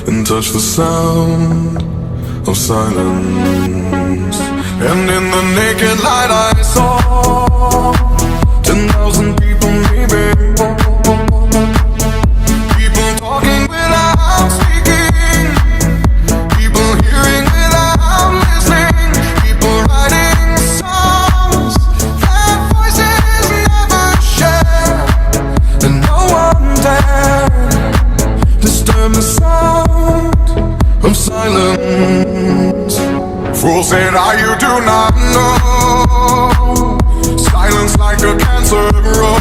and touch the sound of silence. And in the naked light I saw 10,000 people maybe, people talking without speaking, people hearing without listening, people writing songs that voices never share, and no one dared disturb the sound of silence. Fool said, you do not know. Silence like a cancer grows.